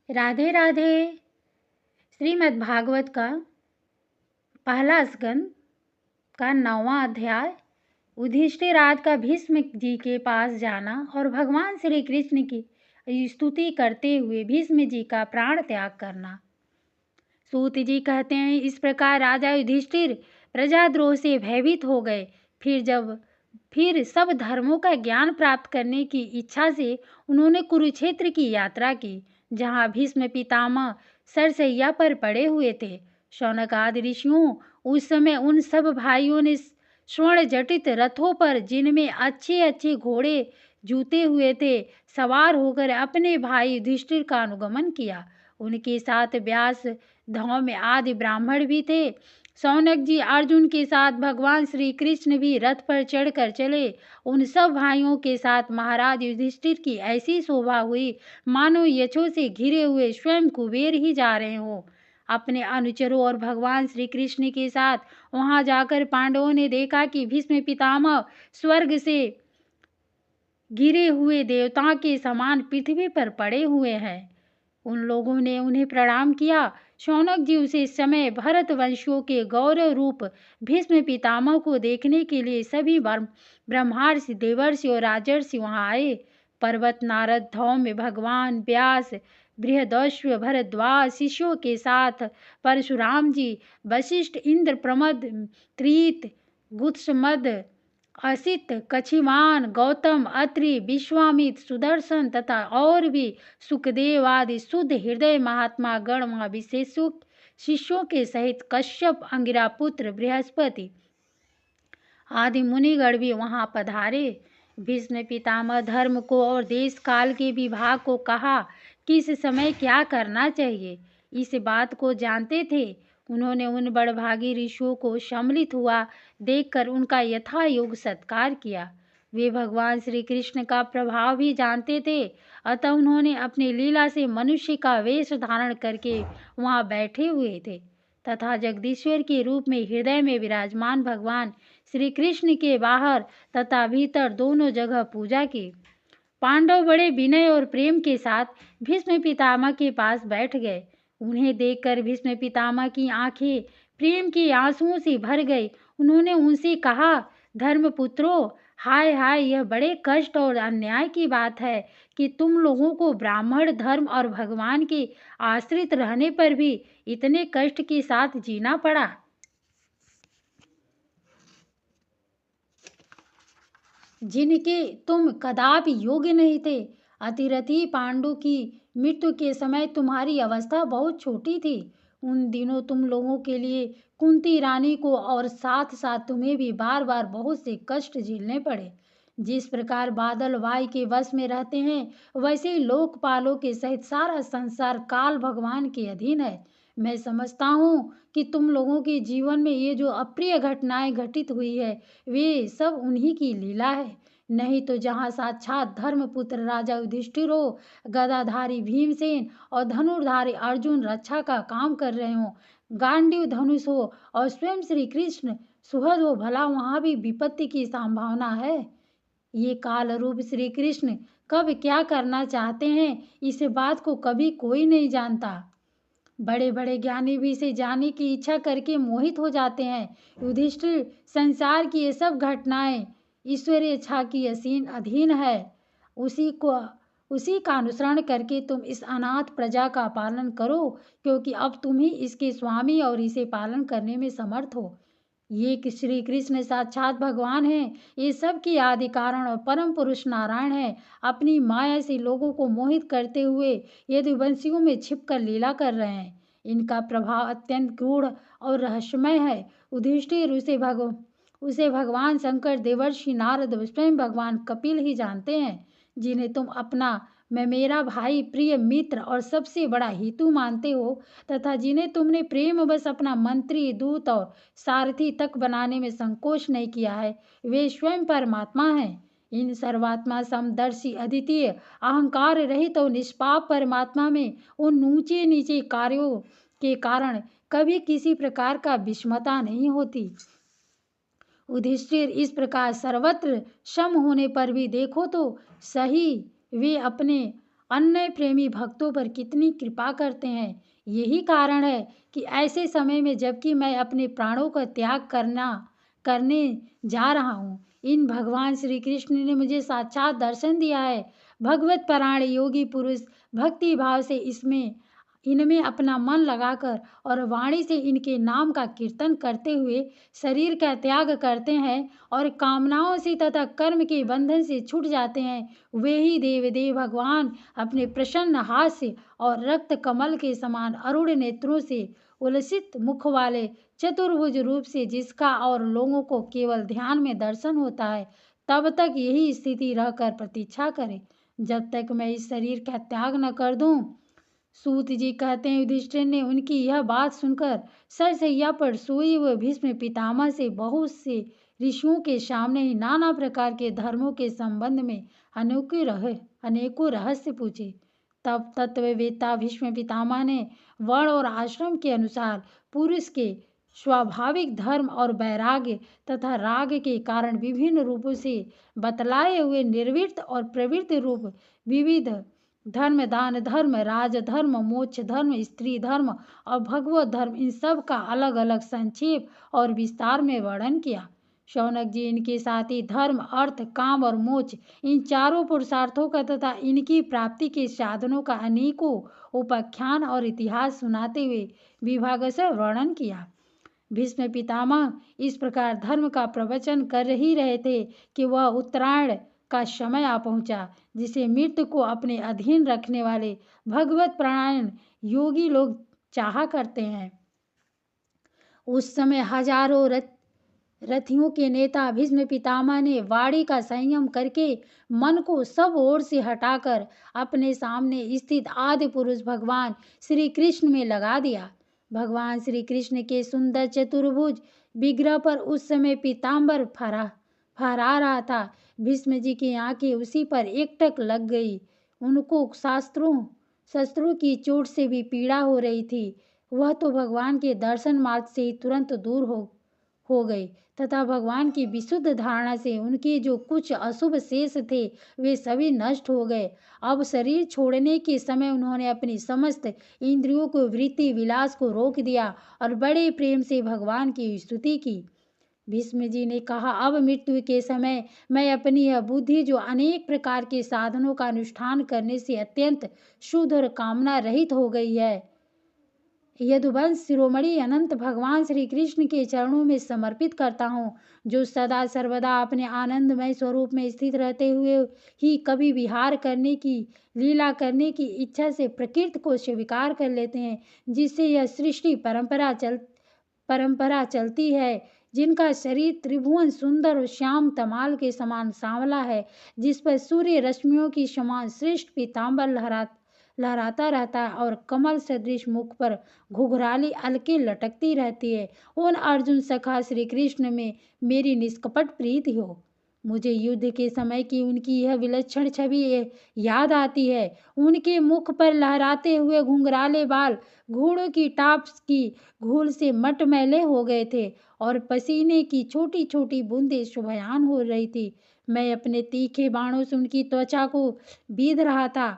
राधे राधे। श्रीमद् भागवत का पहला स्कंद का 9वां अध्याय। युधिष्ठिर राज का भीष्म जी के पास जाना और भगवान श्री कृष्ण की स्तुति करते हुए भीष्म जी का प्राण त्याग करना। सूत जी कहते हैं, इस प्रकार राजा युधिष्ठिर प्रजाद्रोह से भयभीत हो गए। फिर सब धर्मों का ज्ञान प्राप्त करने की इच्छा से उन्होंने कुरुक्षेत्र की यात्रा की, जहाँ भीष्म पितामह सरसैया पर पड़े हुए थे। शौनक आदि ऋषियों उस समय उन सब भाइयों ने स्वर्ण जटित रथों पर, जिनमें अच्छे अच्छे घोड़े जूते हुए थे, सवार होकर अपने भाई युधिष्ठिर का अनुगमन किया। उनके साथ व्यास, धौम्य आदि ब्राह्मण भी थे। शौनक जी अर्जुन के साथ भगवान श्री कृष्ण भी रथ पर चढ़कर चले। उन सब भाइयों के साथ महाराज युधिष्ठिर की ऐसी शोभा हुई मानो यक्षों से घिरे हुए स्वयं कुबेर ही जा रहे हों। अपने अनुचरों और भगवान श्री कृष्ण के साथ वहां जाकर पांडवों ने देखा कि भीष्म पितामह स्वर्ग से गिरे हुए देवताओं के समान पृथ्वी पर पड़े हुए हैं। उन लोगों ने उन्हें प्रणाम किया। शौनक जी उसी समय भरत वंशियों के गौरव रूप भीष्म पितामह को देखने के लिए सभी ब्रह्मार्षि, देवर्षि और राजर्षि वहां आए। पर्वत, नारद, धौम्य, भगवान व्यास, बृहदश्व, भरद्वाज शिष्यों के साथ परशुराम जी, वशिष्ठ, इंद्र, प्रमद, त्रित, गुत्समद, असित, कछिमान, गौतम, अत्रि, विश्वामित्र, सुदर्शन तथा और भी सुखदेव आदि शुद्ध हृदय महात्मा गण वहाँ विशेष शिष्यों के सहित कश्यप, अंगिरा पुत्र, बृहस्पति आदि मुनिगण भी वहां पधारे। भीष्म पितामह धर्म को और देश काल के विभाग को कहा कि इस समय क्या करना चाहिए, इस बात को जानते थे। उन्होंने उन बड़भागी ऋषियों को सम्मिलित हुआ देखकर उनका यथा योग सत्कार किया। वे भगवान श्री कृष्ण का प्रभाव भी जानते थे, अतः उन्होंने अपनी लीला से मनुष्य का वेश धारण करके वहां बैठे हुए थे तथा जगदीश्वर के रूप में हृदय में विराजमान भगवान श्री कृष्ण के बाहर तथा भीतर दोनों जगह पूजा की। पांडव बड़े विनय और प्रेम के साथ भीष्म पितामह के पास बैठ गए। उन्हें देखकर भीष्म पितामह की आंखें प्रेम के आंसुओं से भर गई। उन्होंने उनसे कहा, धर्मपुत्रों, हाय हाय, यह बड़े कष्ट और अन्याय की बात है कि तुम लोगों को ब्राह्मण धर्म और भगवान के आश्रित रहने पर भी इतने कष्ट के साथ जीना पड़ा। जिनके तुम कदापि योग्य नहीं थे। अतिरथी पांडु की मृत्यु के समय तुम्हारी अवस्था बहुत छोटी थी। उन दिनों तुम लोगों के लिए कुंती रानी को और साथ साथ तुम्हें भी बार बार बहुत से कष्ट झेलने पड़े। जिस प्रकार बादल वायु के वश में रहते हैं, वैसे ही लोकपालों के सहित सारा संसार काल भगवान के अधीन है। मैं समझता हूँ कि तुम लोगों के जीवन में ये जो अप्रिय घटनाएं घटित हुई है, वे सब उन्हीं की लीला है। नहीं तो जहाँ साक्षात धर्मपुत्र राजा युधिष्ठिर हो, गदाधारी भीमसेन और धनुर्धारी अर्जुन रक्षा का काम कर रहे हो, गांडीव धनुष हो और स्वयं श्री कृष्ण सुहृद हो, भला वहाँ भी विपत्ति की संभावना है। ये काल रूप श्री कृष्ण कब क्या करना चाहते हैं, इस बात को कभी कोई नहीं जानता। बड़े बड़े ज्ञानी भी इसे जानने की इच्छा करके मोहित हो जाते हैं। युधिष्ठिर, संसार की ये सब घटनाएं ईश्वरीय इच्छा की अधीन है। उसी का अनुसरण करके तुम इस अनाथ प्रजा का पालन करो, क्योंकि अब तुम ही इसके स्वामी और इसे पालन करने में समर्थ हो। ये कि श्री कृष्ण साक्षात भगवान हैं। ये सब की आदि कारण और परम पुरुष नारायण है। अपनी माया से लोगों को मोहित करते हुए यदुवंशियों में छिपकर लीला कर रहे हैं। इनका प्रभाव अत्यंत गूढ़ और रहस्यमय है। युधिष्ठिर, उसे भगवान शंकर, देवर्षि नारद, स्वयं भगवान कपिल ही जानते हैं, जिन्हें तुम अपना, मैं मेरा भाई, प्रिय मित्र और सबसे बड़ा हितु मानते हो, तथा जिन्हें तुमने प्रेम बस अपना मंत्री, दूत और सारथी तक बनाने में संकोच नहीं किया है, वे स्वयं परमात्मा हैं। इन सर्वात्मा, समदर्शी, अद्वितीय, अहंकार रहित और निष्पाप परमात्मा में उन ऊंचे नीचे कार्यों के कारण कभी किसी प्रकार का विषमता नहीं होती। युधिष्ठिर, इस प्रकार सर्वत्र सम होने पर भी देखो तो सही, वे अपने अन्य प्रेमी भक्तों पर कितनी कृपा करते हैं। यही कारण है कि ऐसे समय में जबकि मैं अपने प्राणों का त्याग करने जा रहा हूँ, इन भगवान श्री कृष्ण ने मुझे साक्षात दर्शन दिया है। भगवत परायण योगी पुरुष भक्ति भाव से इनमें अपना मन लगाकर और वाणी से इनके नाम का कीर्तन करते हुए शरीर का त्याग करते हैं और कामनाओं से तथा कर्म के बंधन से छूट जाते हैं। वे ही देव भगवान अपने प्रसन्न हास्य और रक्त कमल के समान अरुण नेत्रों से उलसित मुख वाले चतुर्भुज रूप से जिसका और लोगों को केवल ध्यान में दर्शन होता है, तब तक यही स्थिति रहकर प्रतीक्षा करें जब तक मैं इस शरीर का त्याग न कर दूं। सूत जी कहते हैं, युधिष्ठिर ने उनकी यह बात सुनकर सरसैया पर सोए हुए भीष्म पितामह से बहुत से ऋषियों के सामने ही नाना प्रकार के धर्मों के संबंध में अनेकों रहस्य पूछे। तब तत्ववेत्ता भीष्म पितामह ने वर्ण और आश्रम के अनुसार पुरुष के स्वाभाविक धर्म और वैराग्य तथा राग के कारण विभिन्न रूपों से बतलाए हुए निर्वृत्त और प्रवृत्त रूप विविध धर्म, दान धर्म, राजधर्म, मोक्ष धर्म, स्त्री धर्म और भगवत धर्म, इन सब का अलग अलग संक्षेप और विस्तार में वर्णन किया। शौनक जी इनके साथ ही धर्म, अर्थ, काम और मोक्ष, इन चारों पुरुषार्थों का तथा इनकी प्राप्ति के साधनों का अनेकों उपाख्यान और इतिहास सुनाते हुए विभाग से वर्णन किया। भीष्म पितामह इस प्रकार धर्म का प्रवचन कर ही रहे थे कि वह उत्तरायण का समय आ पहुंचा, जिसे मृत्यु को अपने अधीन रखने वाले भगवत परायण योगी लोग चाहा करते हैं। उस समय हजारों रथियों के नेता भीष्म पितामह ने वाणी का संयम करके मन को सब ओर से हटाकर अपने सामने स्थित आदि पुरुष भगवान श्री कृष्ण में लगा दिया। भगवान श्री कृष्ण के सुंदर चतुर्भुज विग्रह पर उस समय पीताम्बर फहरा रहा था। भीष्म जी की आंखें उसी पर एकटक लग गई। उनको शस्त्रों की चोट से भी पीड़ा हो रही थी। वह तो भगवान के दर्शन मार्ग से ही तुरंत दूर हो गई तथा भगवान की विशुद्ध धारणा से उनके जो कुछ अशुभ शेष थे वे सभी नष्ट हो गए। अब शरीर छोड़ने के समय उन्होंने अपनी समस्त इंद्रियों को वृत्ति विलास को रोक दिया और बड़े प्रेम से भगवान की स्तुति की। भीष्म जी ने कहा, अब मृत्यु के समय मैं अपनी यह बुद्धि जो अनेक प्रकार के साधनों का अनुष्ठान करने से अत्यंत शुद्ध और कामना रहित हो गई है, यदुवंश शिरोमणि अनंत भगवान श्री कृष्ण के चरणों में समर्पित करता हूँ, जो सदा सर्वदा अपने आनंदमय स्वरूप में स्थित रहते हुए ही कभी विहार करने की लीला करने की इच्छा से प्रकृति को स्वीकार कर लेते हैं, जिससे यह सृष्टि परंपरा चलती है, जिनका शरीर त्रिभुवन सुंदर और श्याम तमाल के समान सांवला है, जिस पर सूर्य रश्मियों की समान श्रेष्ठ पीताम्बर लहराता रहता है और कमल सदृश मुख पर घुघराली अलके लटकती रहती है। उन अर्जुन सखा श्री कृष्ण में मेरी निष्कपट प्रीति हो। मुझे युद्ध के समय की उनकी यह विलक्षण छवि याद आती है। उनके मुख पर लहराते हुए घुंघराले बाल घोड़ों की टाप की घूल से मटमैले हो गए थे और पसीने की छोटी छोटी बूंदें शुभयान हो रही थी। मैं अपने तीखे बाणों से उनकी त्वचा को बीध रहा था।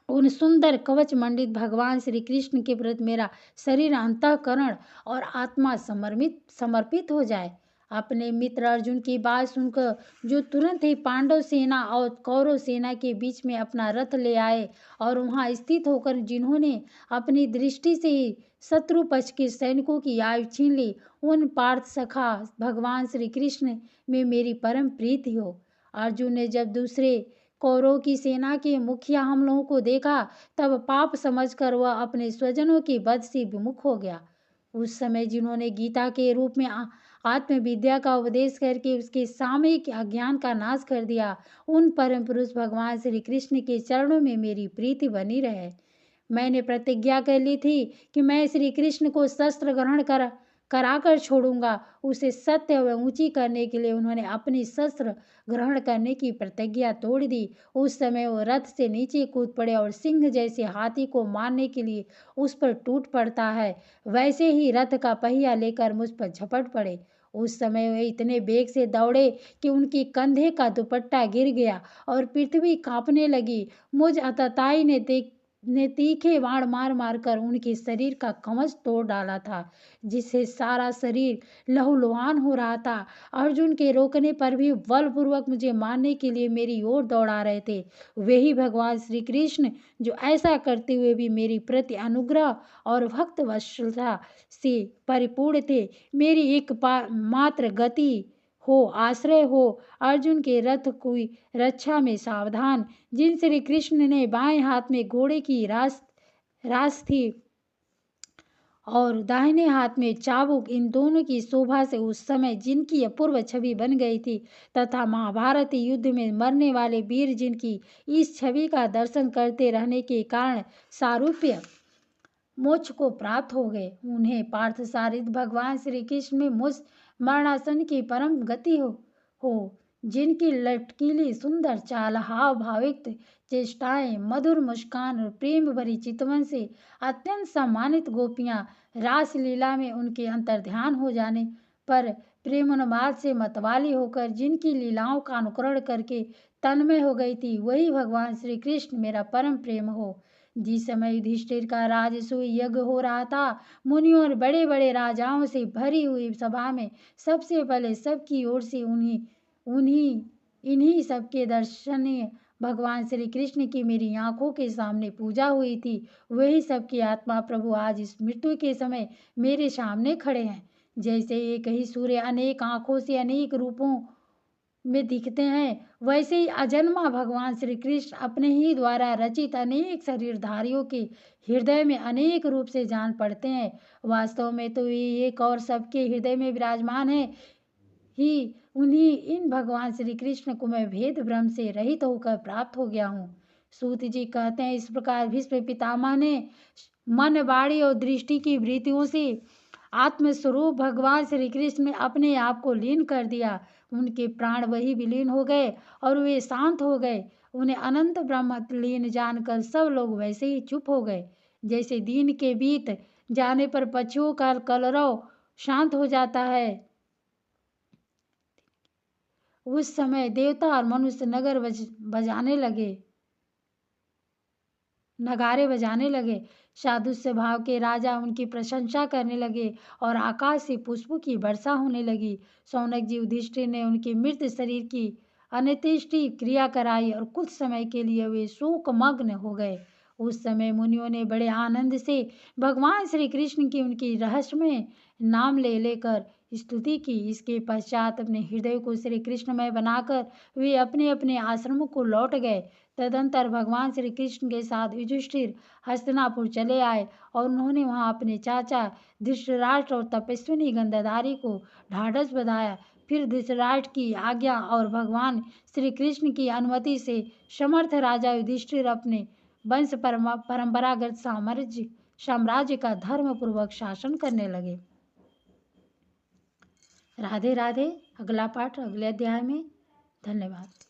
उन सुंदर कवच मंडित भगवान श्री कृष्ण के प्रति मेरा शरीर, अंतःकरण और आत्मा समर्पित हो जाए। अपने मित्र अर्जुन की बात सुनकर जो तुरंत ही पांडव सेना और कौरव सेना के बीच में अपना रथ ले आए और वहां स्थित होकर जिन्होंने अपनी दृष्टि से ही शत्रु पक्ष के सैनिकों की आयु छीन ली, उन पार्थ सखा भगवान श्री कृष्ण में मेरी परम प्रीति हो। अर्जुन ने जब दूसरे कौरव की सेना के मुखिया हम लोगों को देखा, तब पाप समझकर वह अपने स्वजनों के वध से विमुख हो गया। उस समय जिन्होंने गीता के रूप में आत्मविद्या का उपदेश करके उसके सामयिक अज्ञान का नाश कर दिया, उन परम पुरुष भगवान श्री कृष्ण के चरणों में मेरी प्रीति बनी रहे। मैंने प्रतिज्ञा कर ली थी कि मैं श्री कृष्ण को शस्त्र ग्रहण कराकर छोड़ूंगा। उसे सत्य व ऊंची करने के लिए उन्होंने अपनी शस्त्र ग्रहण करने की प्रतिज्ञा तोड़ दी। उस समय वो रथ से नीचे कूद पड़े और सिंह जैसे हाथी को मारने के लिए उस पर टूट पड़ता है, वैसे ही रथ का पहिया लेकर मुझ पर झपट पड़े। उस समय वे इतने वेग से दौड़े कि उनकी कंधे का दुपट्टा गिर गया और पृथ्वी कांपने लगी। मुझ आतताई ने तीखे बाण मार मार कर उनके शरीर का कवच तोड़ डाला था, जिससे सारा शरीर लहूलुहान हो रहा था। अर्जुन के रोकने पर भी बलपूर्वक मुझे मारने के लिए मेरी ओर दौड़ा रहे थे। वही भगवान श्री कृष्ण जो ऐसा करते हुए भी मेरी प्रति अनुग्रह और भक्त वत्सलता से परिपूर्ण थे। मेरी एक मात्र गति हो, आश्रय हो, अर्जुन के रथ की रक्षा में सावधान। जिन श्री कृष्ण ने बाएं हाथ में घोड़े की रास थी और दाहिने हाथ में चाबुक, इन दोनों की शोभा से उस समय जिनकी अपूर्व छवि बन गई थी, तथा महाभारती युद्ध में मरने वाले वीर जिनकी इस छवि का दर्शन करते रहने के कारण सारूप्य मोक्ष को प्राप्त हो गए, उन्हें पार्थसारथि भगवान श्री कृष्ण में मुझ मरणासन की परम गति हो जिनकी लटकीली सुंदर चाल, हाव भावित चेष्टाएं, मधुर मुस्कान और प्रेम भरी चितवन से अत्यंत सम्मानित गोपियां रास लीला में उनके अंतर्ध्यान हो जाने पर प्रेमोन्माद से मतवाली होकर जिनकी लीलाओं का अनुकरण करके तन्मय हो गई थी, वही भगवान श्री कृष्ण मेरा परम प्रेम हो। जिस समय युधिष्ठिर का राजसूय यज्ञ हो रहा था, मुनियों और बड़े बड़े राजाओं से भरी हुई सभा में सबसे पहले सबकी ओर से इन्हीं सबके दर्शनीय भगवान श्री कृष्ण की मेरी आंखों के सामने पूजा हुई थी। वही सबकी आत्मा प्रभु आज इस मृत्यु के समय मेरे सामने खड़े हैं। जैसे एक ही सूर्य अनेक आंखों से अनेक रूपों में दिखते हैं, वैसे ही अजन्मा भगवान श्री कृष्ण अपने ही द्वारा रचित अनेक शरीरधारियों के हृदय में अनेक रूप से जान पड़ते हैं। वास्तव में तो ये एक और सबके हृदय में विराजमान है ही। उन्हीं इन भगवान श्री कृष्ण को मैं भेद भ्रम से रहित होकर प्राप्त हो गया हूँ। सूत जी कहते हैं, इस प्रकार भीष्म पितामह ने मन, वाणी और दृष्टि की वृत्तियों से आत्मस्वरूप भगवान श्री कृष्ण में अपने आप को लीन कर दिया। उनके प्राण वही विलीन हो गए और वे शांत हो गए। उन्हें अनंत ब्रह्म लीन जानकर सब लोग वैसे ही चुप हो गए, जैसे दिन के बीत जाने पर पक्षियों का कलरव शांत हो जाता है। उस समय देवता और मनुष्य नगारे बजाने लगे। साधु स्वभाव के राजा उनकी प्रशंसा करने लगे और आकाश से पुष्पों की वर्षा होने लगी। शौनक जी युधिष्ठिर ने उनके मृत शरीर की अंत्येष्टि क्रिया कराई और कुछ समय के लिए वे शोकमग्न हो गए। उस समय मुनियों ने बड़े आनंद से भगवान श्री कृष्ण की उनकी रहस्यमय नाम ले लेकर स्तुति की। इसके पश्चात अपने हृदय को श्री कृष्णमय बनाकर वे अपने अपने आश्रमों को लौट गए। तदंतर भगवान श्री कृष्ण के साथ युधिष्ठिर हस्तिनापुर चले आए और उन्होंने वहां अपने चाचा धृतराष्ट्र और तपस्विनी गंधाधारी को ढाढ़स बंधाया। फिर धृतराष्ट्र की आज्ञा और भगवान श्री कृष्ण की अनुमति से समर्थ राजा युधिष्ठिर अपने वंश परंपरागत साम्राज्य का धर्म पूर्वक शासन करने लगे। राधे राधे। अगला पाठ अगले अध्याय में। धन्यवाद।